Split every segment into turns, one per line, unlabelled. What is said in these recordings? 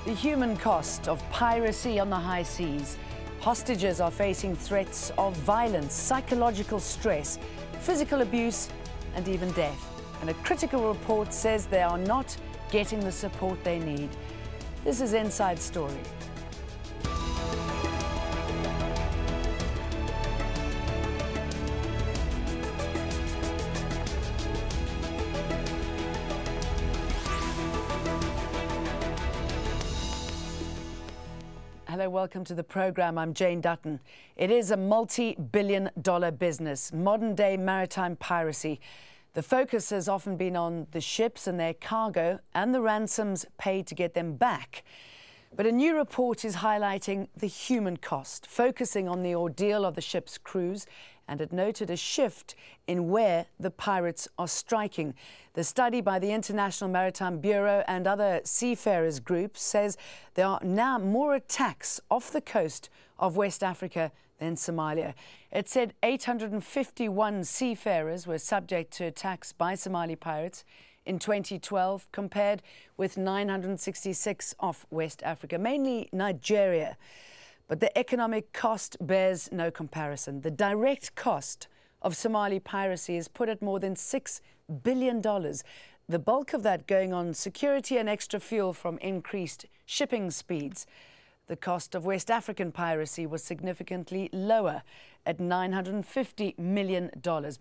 The human cost of piracy on the high seas. Hostages are facing threats of violence, psychological stress, physical abuse, and even death. And a critical report says they are not getting the support they need. This is Inside Story. Hello, welcome to the program. I'm Jane Dutton. It is a multi-billion-dollar business, modern-day maritime piracy. The focus has often been on the ships and their cargo and the ransoms paid to get them back. But a new report is highlighting the human cost, focusing on the ordeal of the ship's crews, and it noted a shift in where the pirates are striking. The study by the International Maritime Bureau and other seafarers groups says there are now more attacks off the coast of West Africa than Somalia. It said 851 seafarers were subject to attacks by Somali pirates in 2012, compared with 966 off West Africa, mainly Nigeria. But the economic cost bears no comparison. The direct cost of Somali piracy is put at more than $6 billion. The bulk of that going on security and extra fuel from increased shipping speeds. The cost of West African piracy was significantly lower at $950 million.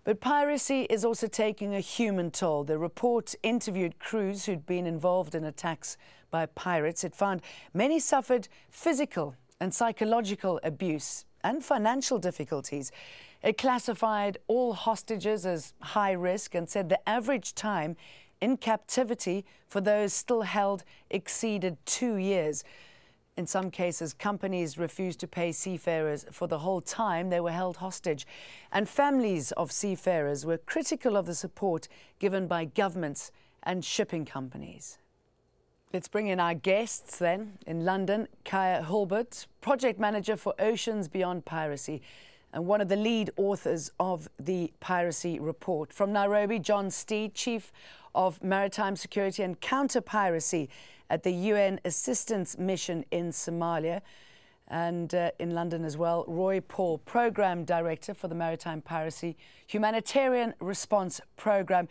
But piracy is also taking a human toll. The report interviewed crews who'd been involved in attacks by pirates. It found many suffered physical and psychological abuse and financial difficulties. It classified all hostages as high risk and said the average time in captivity for those still held exceeded 2 years. In some cases, companies refused to pay seafarers for the whole time they were held hostage. And families of seafarers were critical of the support given by governments and shipping companies. Let's bring in our guests then. In London, Kaija Hurlburt, project manager for Oceans Beyond Piracy and one of the lead authors of the Piracy Report. From Nairobi, John Steed, Chief of Maritime Security and Counter-Piracy at the UN Assistance Mission in Somalia. And in London as well, Roy Paul, Program Director for the Maritime Piracy Humanitarian Response Program.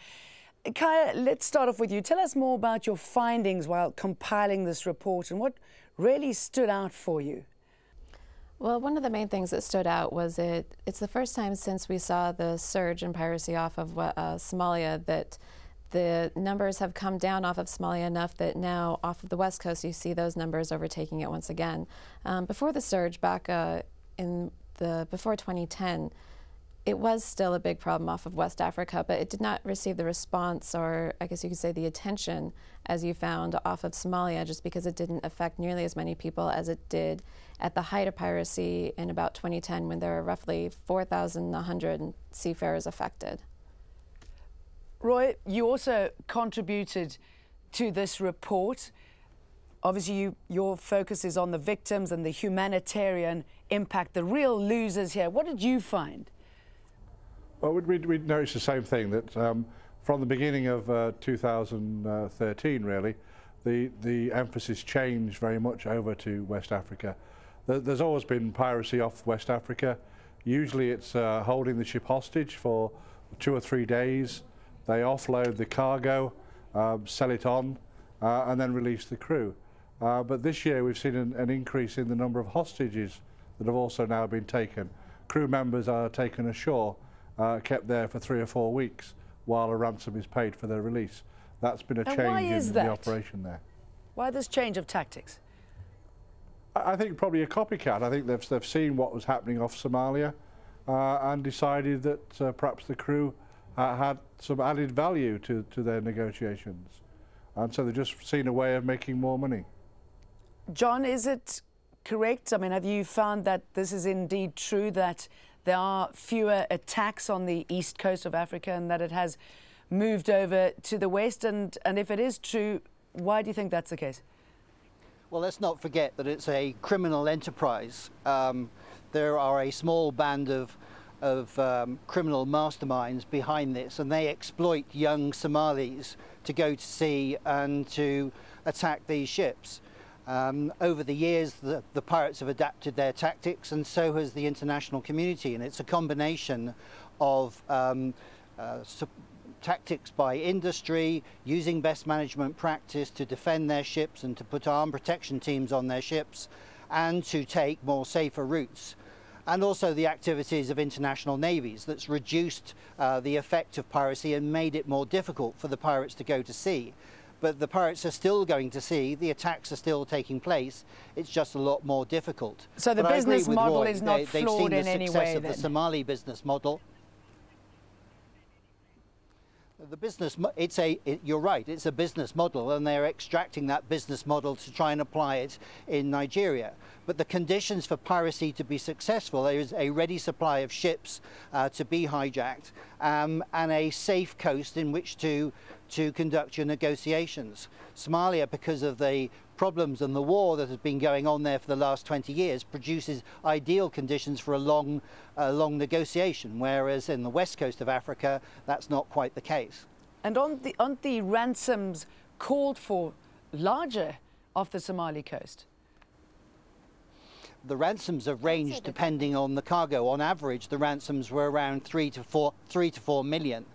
Kaija, let's start off with you. Tell us more about your findings while compiling this report and what really stood out for you.
Well, one of the main things that stood out was it's the first time since we saw the surge in piracy off of Somalia that the numbers have come down off of Somalia enough that now off of the west coast you see those numbers overtaking it once again. Before the surge, back before 2010, it was still a big problem off of West Africa, but it did not receive the response, or I guess you could say the attention, as you found off of Somalia, just because it didn't affect nearly as many people as it did at the height of piracy in about 2010, when there were roughly 4,100 seafarers affected.
Roy, you also contributed to this report. Obviously, your focus is on the victims and the humanitarian impact, the real losers here. What did you find?
Well, we noticed the same thing, that from the beginning of 2013, really, the emphasis changed very much over to West Africa. There's always been piracy off West Africa. Usually it's holding the ship hostage for 2 or 3 days. They offload the cargo, sell it on, and then release the crew. But this year we've seen an increase in the number of hostages that have also now been taken. Crew members are taken ashore, kept there for 3 or 4 weeks while a ransom is paid for their release. That's been a change in the operation there.
Why this change of tactics?
I think probably a copycat. I think they've seen what was happening off Somalia and decided that perhaps the crew had some added value to their negotiations. And so they've just seen a way of making more money.
John, is it correct? I mean, have you found that this is indeed true, that there are fewer attacks on the east coast of Africa and that it has moved over to the west? And if it is true, why do you think that's the case?
Well, let's not forget that it's a criminal enterprise. There are a small band of criminal masterminds behind this, and they exploit young Somalis to go to sea and to attack these ships. Over the years, the pirates have adapted their tactics, and so has the international community. And it's a combination of tactics by industry, using best management practice to defend their ships and to put armed protection teams on their ships, and to take more safer routes. And also the activities of international navies that's reduced the effect of piracy and made it more difficult for the pirates to go to sea. But the pirates are still going to sea, the attacks are still taking place, it's just a lot more difficult.
So the business model is not flawed in any way then?
They've seen the success of the Somali business model. The business, you're right, it's a business model, and they're extracting that business model to try and apply it in Nigeria. But the conditions for piracy to be successful, there is a ready supply of ships to be hijacked, and a safe coast in which to conduct your negotiations. Somalia, because of the problems and the war that has been going on there for the last 20 years, produces ideal conditions for a long negotiation, whereas in the west coast of Africa, that's not quite the case.
And aren't the ransoms called for larger off the Somali coast?
The ransoms have ranged depending on the cargo. On average, the ransoms were around 3 to 4 million.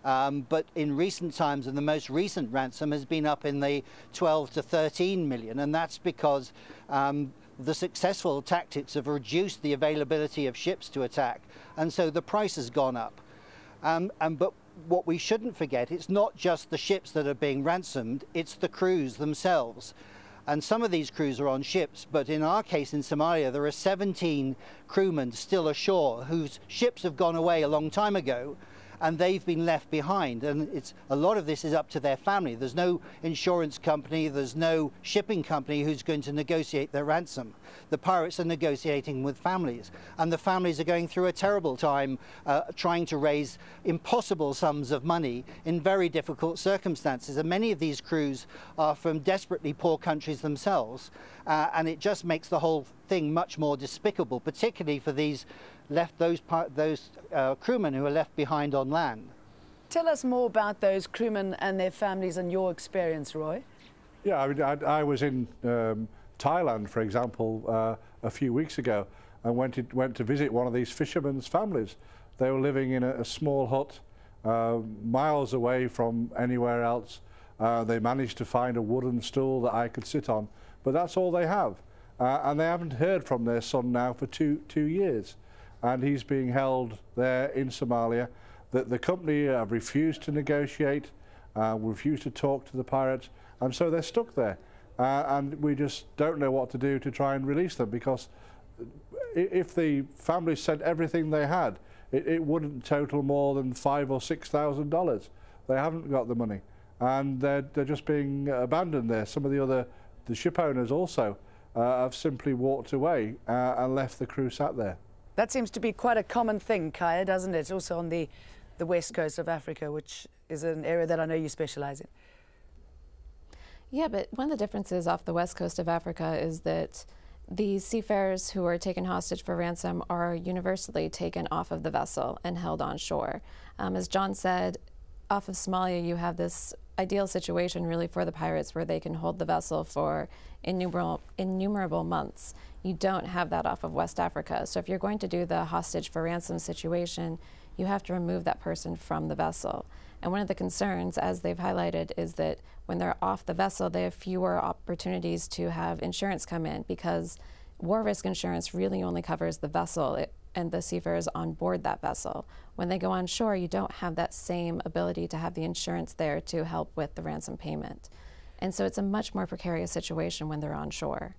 But in recent times, and the most recent ransom has been up in the 12 to 13 million, and that's because the successful tactics have reduced the availability of ships to attack, and so the price has gone up. But what we shouldn't forget, it's not just the ships that are being ransomed, it's the crews themselves. And some of these crews are on ships, but in our case in Somalia, there are 17 crewmen still ashore whose ships have gone away a long time ago, and they've been left behind, and a lot of this is up to their family. There's no insurance company, there's no shipping company who's going to negotiate their ransom. The pirates are negotiating with families, and the families are going through a terrible time trying to raise impossible sums of money in very difficult circumstances. And many of these crews are from desperately poor countries themselves, and it just makes the whole thing much more despicable, particularly for those crewmen who are left behind on land.
Tell us more about those crewmen and their families and your experience, Roy.
Yeah, I mean, I was in Thailand, for example, a few weeks ago, and went to visit one of these fishermen's families. They were living in a small hut, miles away from anywhere else. They managed to find a wooden stool that I could sit on, but that's all they have. And they haven't heard from their son now for two years. And he's being held there in Somalia. The company have refused to negotiate, refused to talk to the pirates, and so they're stuck there. And we just don't know what to do to try and release them, because if the family sent everything they had, it wouldn't total more than $5,000 or $6,000. They haven't got the money, and they're just being abandoned there. Some of the ship owners also have simply walked away and left the crew sat there.
That seems to be quite a common thing, Kaija, doesn't it? Also on the west coast of Africa, which is an area that I know you specialize in.
Yeah, but one of the differences off the west coast of Africa is that the seafarers who are taken hostage for ransom are universally taken off of the vessel and held on shore. As John said, off of Somalia, you have this ideal situation really for the pirates where they can hold the vessel for innumerable months. You don't have that off of West Africa. So if you're going to do the hostage for ransom situation, you have to remove that person from the vessel. And one of the concerns, as they've highlighted, is that when they're off the vessel, they have fewer opportunities to have insurance come in, because war risk insurance really only covers the vessel and the seafarers on board that vessel. When they go on shore, you don't have that same ability to have the insurance there to help with the ransom payment. And so it's a much more precarious situation when they're on shore.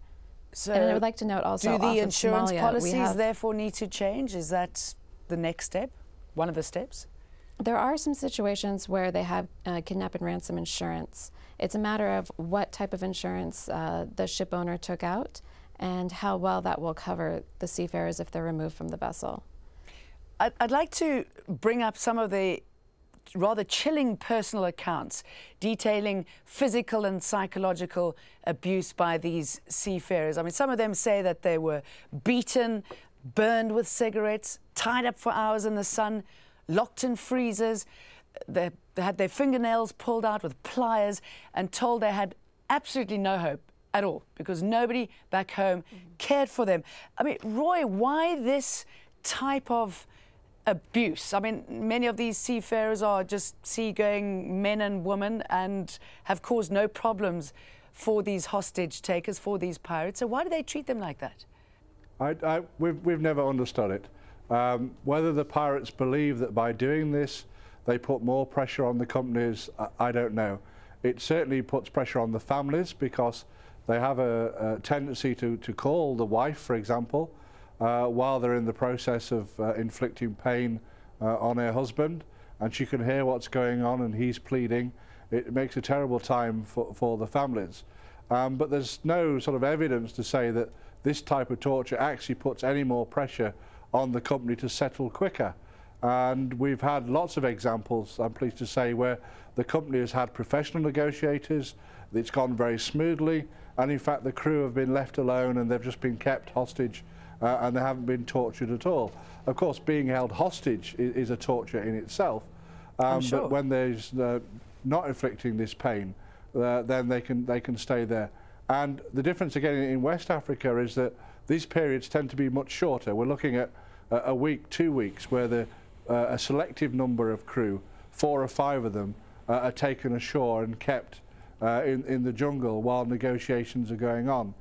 So
and I would like to note also,
do the insurance
Somalia,
policies therefore need to change? Is that the next step, one of the steps?
There are some situations where they have kidnap and ransom insurance. It's a matter of what type of insurance the ship owner took out and how well that will cover the seafarers if they're removed from the vessel.
I'd like to bring up some of the rather chilling personal accounts detailing physical and psychological abuse by these seafarers. I mean, some of them say that they were beaten, burned with cigarettes, tied up for hours in the sun, locked in freezers. They had their fingernails pulled out with pliers and told they had absolutely no hope at all, because nobody back home cared for them. I mean, Roy, why this type of abuse? I mean, many of these seafarers are just seagoing men and women and have caused no problems for these hostage takers, for these pirates. So why do they treat them like that?
We've never understood it. Whether the pirates believe that by doing this they put more pressure on the companies, I don't know. It certainly puts pressure on the families, because they have a tendency to call the wife, for example, while they're in the process of inflicting pain on her husband, and she can hear what's going on and he's pleading. It makes a terrible time for the families. But there's no sort of evidence to say that this type of torture actually puts any more pressure on the company to settle quicker. And we've had lots of examples, I'm pleased to say, where the company has had professional negotiators, it's gone very smoothly, and in fact the crew have been left alone and they've just been kept hostage and they haven't been tortured at all. Of course, being held hostage is a torture in itself, sure. But when there's not inflicting this pain, then they can stay there. And the difference again in West Africa is that these periods tend to be much shorter. We're looking at a week, 2 weeks, where a selective number of crew, 4 or 5 of them, are taken ashore and kept in the jungle while negotiations are going on.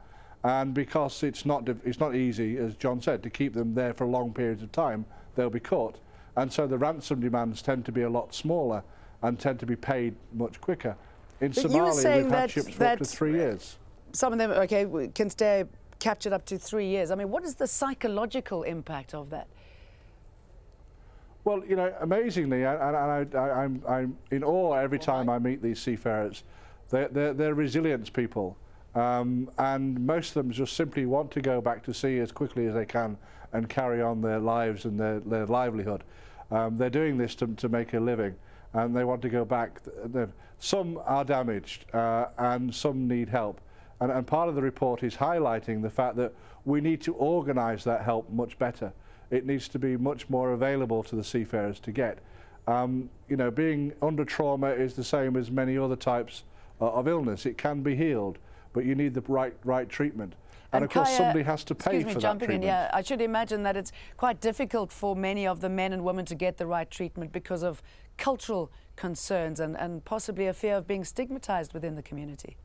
And because it's not easy, as John said, to keep them there for long periods of time, they'll be caught. And so the ransom demands tend to be a lot smaller and tend to be paid much quicker. In Somalia, we've had ships for up to 3 years.
Some of them, okay, can stay captured up to 3 years. I mean, what is the psychological impact of that?
Well, you know, amazingly, I'm in awe every time I meet these seafarers. They're resilient people, and most of them just simply want to go back to sea as quickly as they can and carry on their lives and their livelihood. They're doing this to make a living, and they want to go back. Some are damaged, and some need help. And part of the report is highlighting the fact that we need to organise that help much better. It needs to be much more available to the seafarers to get. You know, being under trauma is the same as many other types of illness. It can be healed, but you need the right treatment. And of course,
Kaija,
somebody has to pay for that treatment.
Yeah, I should imagine that it's quite difficult for many of the men and women to get the right treatment because of cultural concerns and possibly a fear of being stigmatized within the community.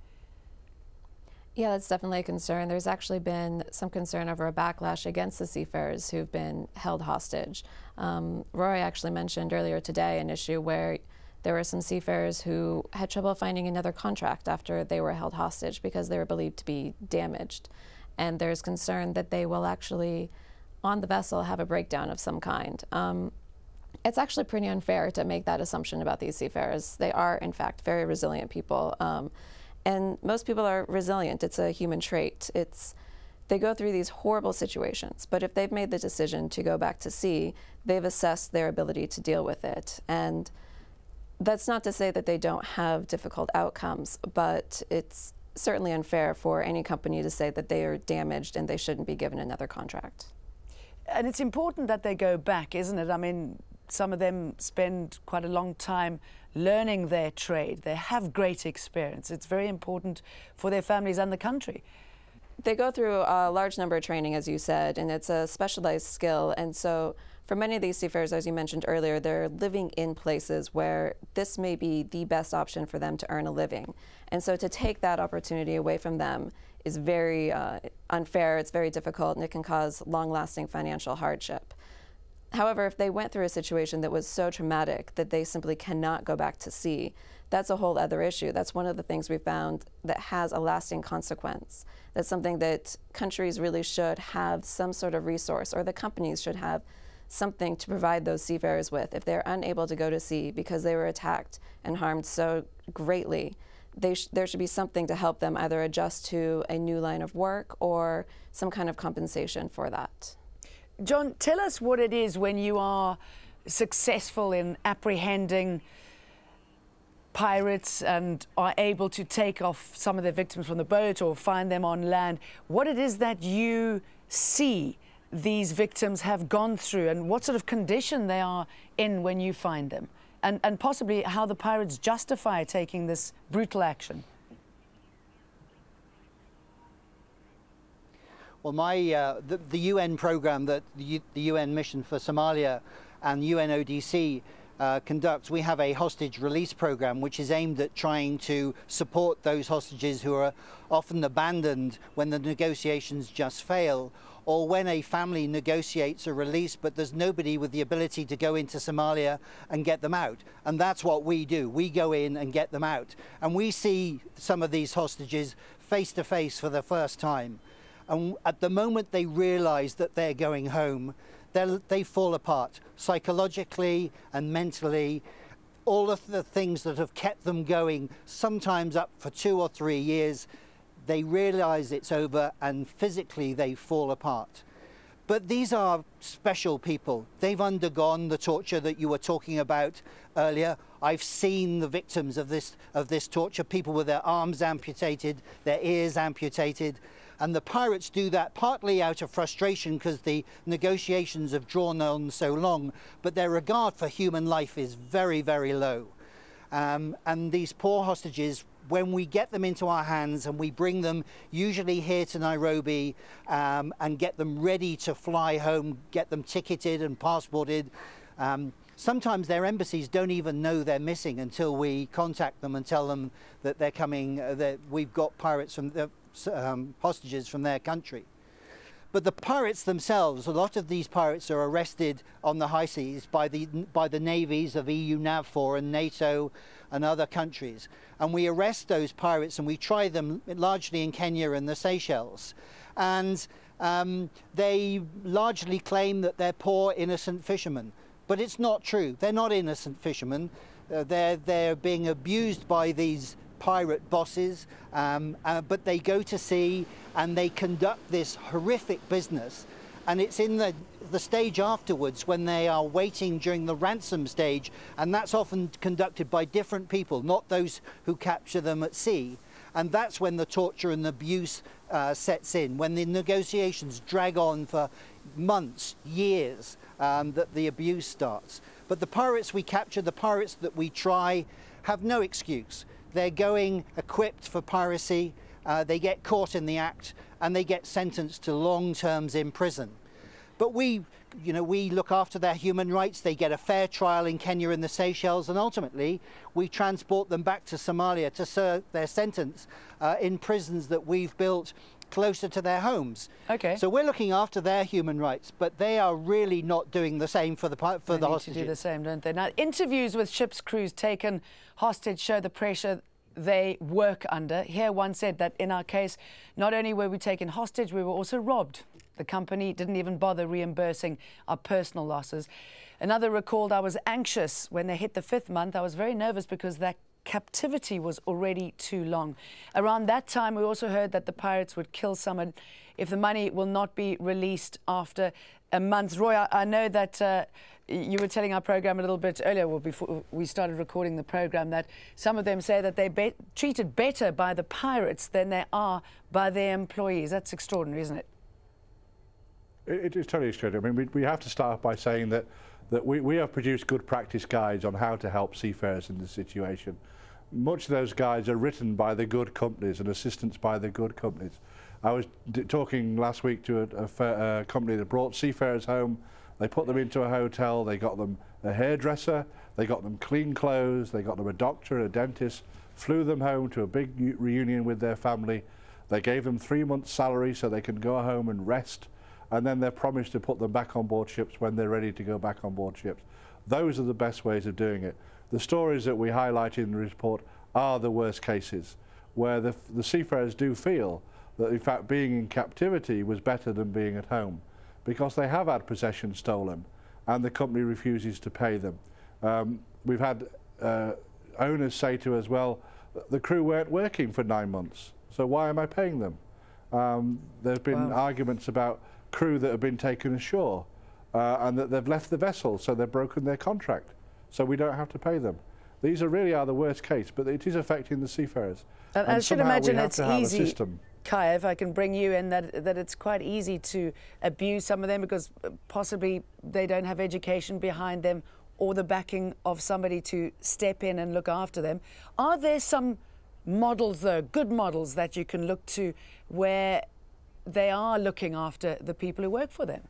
Yeah, that's definitely a concern. There's actually been some concern over a backlash against the seafarers who've been held hostage. Roy actually mentioned earlier today an issue where there were some seafarers who had trouble finding another contract after they were held hostage because they were believed to be damaged. And there's concern that they will actually, on the vessel, have a breakdown of some kind. It's actually pretty unfair to make that assumption about these seafarers. They are, in fact, very resilient people. And most people are resilient. It's a human trait. They go through these horrible situations, but if they've made the decision to go back to sea, they've assessed their ability to deal with it. And that's not to say that they don't have difficult outcomes, but it's certainly unfair for any company to say that they are damaged and they shouldn't be given another contract.
And it's important that they go back, isn't it? I mean, some of them spend quite a long time learning their trade. They have great experience. It's very important for their families and the country.
They go through a large number of training, as you said, and it's a specialized skill. And so for many of these seafarers, as you mentioned earlier, they're living in places where this may be the best option for them to earn a living. And so to take that opportunity away from them is very unfair, it's very difficult, and it can cause long-lasting financial hardship. However, if they went through a situation that was so traumatic that they simply cannot go back to sea, that's a whole other issue. That's one of the things we found that has a lasting consequence. That's something that countries really should have some sort of resource, or the companies should have something to provide those seafarers with. If they're unable to go to sea because they were attacked and harmed so greatly, there should be something to help them either adjust to a new line of work or some kind of compensation for that.
John, tell us what it is when you are successful in apprehending pirates and are able to take off some of the victims from the boat or find them on land. What it is that you see these victims have gone through and what sort of condition they are in when you find them, and possibly how the pirates justify taking this brutal action.
Well, the UN program that the UN mission for Somalia and UNODC conducts, we have a hostage release program which is aimed at trying to support those hostages who are often abandoned when the negotiations just fail, or when a family negotiates a release but there's nobody with the ability to go into Somalia and get them out. And that's what we do. We go in and get them out. And we see some of these hostages face to face for the first time. And at the moment they realize that they're going home, they fall apart psychologically and mentally. All of the things that have kept them going, sometimes up for 2 or 3 years, they realize it's over and physically they fall apart. But these are special people. They've undergone the torture that you were talking about earlier. I've seen the victims of this torture, people with their arms amputated, their ears amputated. And the pirates do that partly out of frustration because the negotiations have drawn on so long, but their regard for human life is very, very low. And these poor hostages, when we get them into our hands and we bring them usually here to Nairobi and get them ready to fly home, get them ticketed and passported, sometimes their embassies don't even know they're missing until we contact them and tell them that they're coming, that we've got pirates from the hostages from their country. But the pirates themselves, a lot of these pirates are arrested on the high seas by the navies of EU NAVFOR and NATO and other countries. And we arrest those pirates and we try them largely in Kenya and the Seychelles. And they largely claim that they're poor, innocent fishermen. But it's not true. They're not innocent fishermen. They're being abused by these pirate bosses, but they go to sea and they conduct this horrific business. And it's in the stage afterwards when they are waiting during the ransom stage, and that's often conducted by different people, not those who capture them at sea. And that's when the torture and abuse sets in, when the negotiations drag on for months, years, that the abuse starts. But the pirates we capture, the pirates that we try, have no excuse. They're going equipped for piracy, they get caught in the act, and they get sentenced to long terms in prison. But we look after their human rights. They get a fair trial in Kenya and the Seychelles, and ultimately we transport them back to Somalia to serve their sentence in prisons that we've built closer to their homes.
Okay.
So we're looking after their human rights, but they are really not doing the same for the hostages.
They need to do the same, don't they? Now, interviews with ship's crews taken hostage show the pressure they work under. Here one said that in our case, not only were we taken hostage, we were also robbed. The company didn't even bother reimbursing our personal losses. Another recalled, I was anxious when they hit the 5th month. I was very nervous because that captivity was already too long. Around that time, we also heard that the pirates would kill someone if the money will not be released after a month. Roy, I know that you were telling our program a little bit earlier, well, before we started recording the program, that some of them say that they're treated better by the pirates than they are by their employees. That's extraordinary, isn't it?
It is totally extraordinary. I mean, we have to start by saying that we have produced good practice guides on how to help seafarers in this situation. Much of those guides are written by the good companies and assistance by the good companies. I was talking last week to a company that brought seafarers home. They put them into a hotel, they got them a hairdresser, they got them clean clothes, they got them a doctor, a dentist, flew them home to a big reunion with their family. They gave them 3 months' salary so they can go home and rest, and then they're promised to put them back on board ships when they're ready to go back on board ships. Those are the best ways of doing it. The stories that we highlight in the report are the worst cases, where the seafarers do feel that in fact being in captivity was better than being at home, because they have had possessions stolen and the company refuses to pay them. We've had owners say to us, well, the crew weren't working for 9 months, so why am I paying them? There have been arguments about crew that have been taken ashore and that they've left the vessel, so they've broken their contract, so we don't have to pay them. These really are the worst case, but it is affecting the seafarers.
And I should imagine it's easy,
system.
Kaija, if I can bring you in, that it's quite easy to abuse some of them because possibly they don't have education behind them or the backing of somebody to step in and look after them. Are there some models, though, good models that you can look to where they are looking after the people who work for them?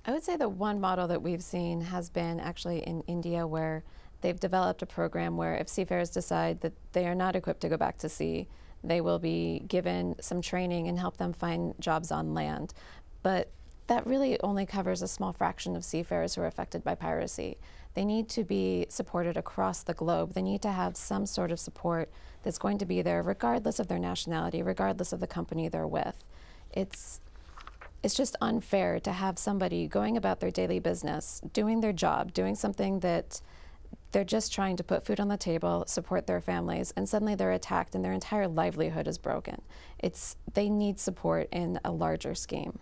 I would say the one model that we've seen has been actually in India, where they've developed a program where if seafarers decide that they are not equipped to go back to sea, they will be given some training and help them find jobs on land. But that really only covers a small fraction of seafarers who are affected by piracy. They need to be supported across the globe. They need to have some sort of support that's going to be there regardless of their nationality, regardless of the company they're with. It's just unfair to have somebody going about their daily business, doing their job, doing something that they're just trying to put food on the table, support their families, and suddenly they're attacked and their entire livelihood is broken. They need support in a larger scheme.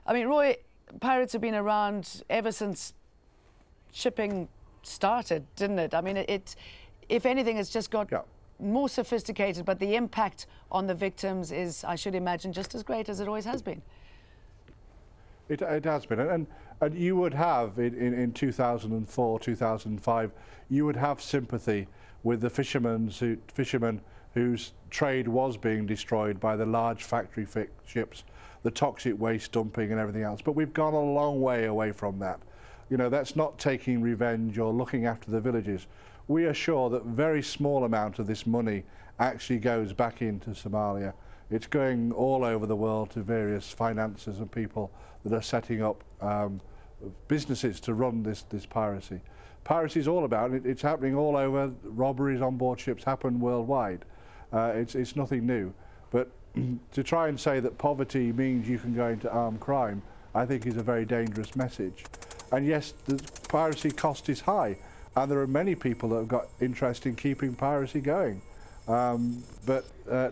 I mean, Roy, pirates have been around ever since shipping started, didn't it? I mean, if anything, it's just got more sophisticated, but the impact on the victims is, I should imagine, just as great as it always has been.
It has been, and you would have in 2004, 2005, you would have sympathy with the fishermen whose trade was being destroyed by the large factory ships, the toxic waste dumping and everything else. But we've gone a long way away from that. You know, that's not taking revenge or looking after the villages. We are sure that a very small amount of this money actually goes back into Somalia. It's going all over the world to various financiers and people that are setting up businesses to run this piracy. Piracy is all about it. It's happening all over. Robberies on board ships happen worldwide. It's nothing new. But to try and say that poverty means you can go into armed crime, I think is a very dangerous message. And yes, the piracy cost is high, and there are many people that have got interest in keeping piracy going. But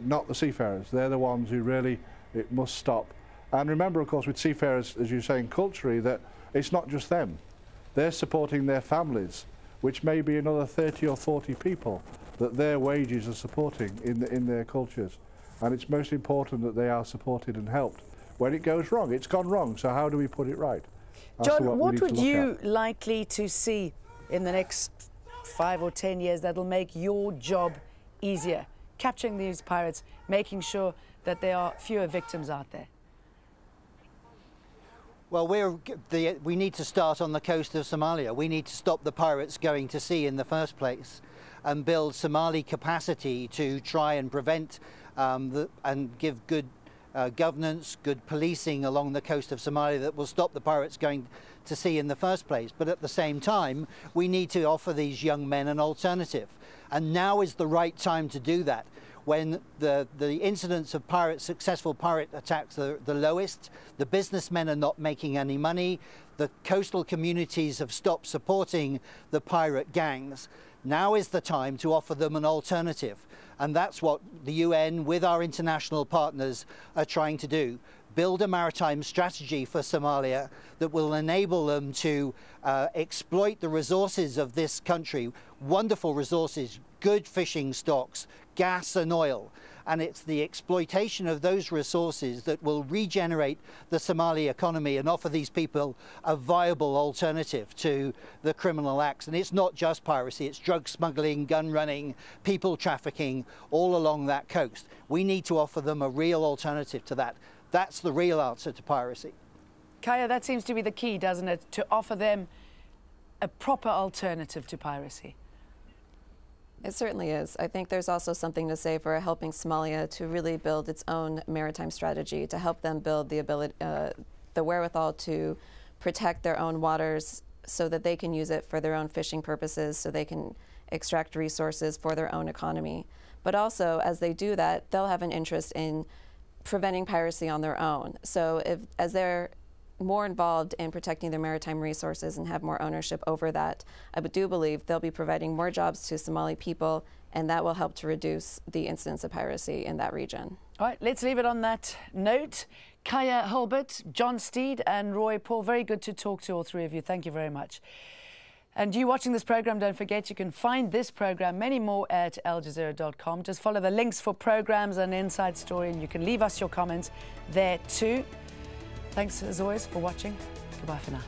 not the seafarers. They're the ones who really, it must stop. And remember, of course, with seafarers, as you're saying, culturally, that it's not just them. They're supporting their families, which may be another 30 or 40 people that their wages are supporting in their cultures. And it's most important that they are supported and helped. When it goes wrong, it's gone wrong, so how do we put it right?
John, what would you likely to see in the next 5 or 10 years that'll make your job easier? Capturing these pirates, making sure that there are fewer victims out there.
Well, we need to start on the coast of Somalia. We need to stop the pirates going to sea in the first place and build Somali capacity to try and prevent and give good governance, good policing along the coast of Somalia that will stop the pirates going to sea in the first place. But at the same time, we need to offer these young men an alternative. And now is the right time to do that, when the incidence of successful pirate attacks are the lowest, the businessmen are not making any money, the coastal communities have stopped supporting the pirate gangs. Now is the time to offer them an alternative. And that's what the UN, with our international partners, are trying to do. Build a maritime strategy for Somalia that will enable them to exploit the resources of this country, wonderful resources, good fishing stocks, gas and oil. And it's the exploitation of those resources that will regenerate the Somali economy and offer these people a viable alternative to the criminal acts. And it's not just piracy, it's drug smuggling, gun running, people trafficking all along that coast. We need to offer them a real alternative to that. That's the real answer to piracy.
Kaija, that seems to be the key, doesn't it? To offer them a proper alternative to piracy.
It certainly is. I think there's also something to say for helping Somalia to really build its own maritime strategy, to help them build the ability, the wherewithal to protect their own waters so that they can use it for their own fishing purposes, so they can extract resources for their own economy. But also, as they do that, they'll have an interest in preventing piracy on their own. So as they're more involved in protecting their maritime resources and have more ownership over that, I do believe they'll be providing more jobs to Somali people, and that will help to reduce the incidence of piracy in that region.
All right, let's leave it on that note. Kaija, Hurlburt, John Steed and Roy Paul, very good to talk to all three of you. Thank you very much. And you watching this program, don't forget you can find this program, many more, at aljazeera.com. Just follow the links for programs and Inside Story, and you can leave us your comments there too. Thanks as always for watching. Goodbye for now.